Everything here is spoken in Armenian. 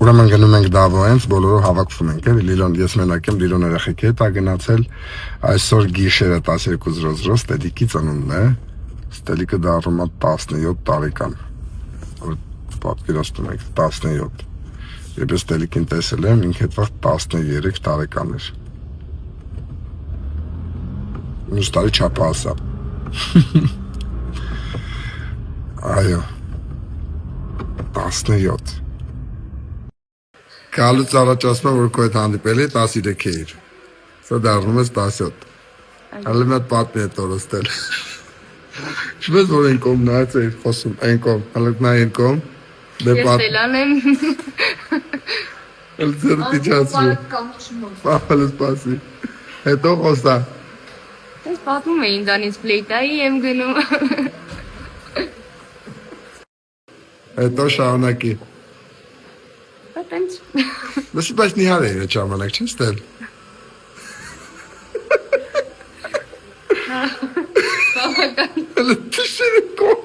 Ուրեմն գնում ենք Դավոյենց, բոլորով հավաքվում ենք, էլի Լիլոն, ես մենակ եմ, Լիլոն երեխեքի հետ ա գնացել, այսօր գիշերը 12:00 Ստելիկի ծնունդն է, Ստելիկը դառնում է 17 տարեկան, որ պատկերացնում եք 17, երբ ես Ստելիկին տեսել եմ, ինքը այդ վաղ 13 տարեկան էր, մյուս տարի չափը ասա, այո, 17 Գալուց առաջ ասում եմ, որ քո հետ հանդիպել էի 13 էիր, սա դառնում ես 17, հալի մի հատ պատմի է տորոստել, չպես որ են կողմ նայած էիր խոսում, են կողմ, հալիք նա են կողմ, Ես Ստելան եմ, հալի ձերը տիչացրու, պահալ սպասի, հետո խոսա, ես պատմում էի ինձանից պլեյտայի եմ գնում, հետո շարունակի, պատենց, լսի բայց նիհար էիր այդ ժամանակ, չի Ստել, բավական, հալի տիշեր են կողմ,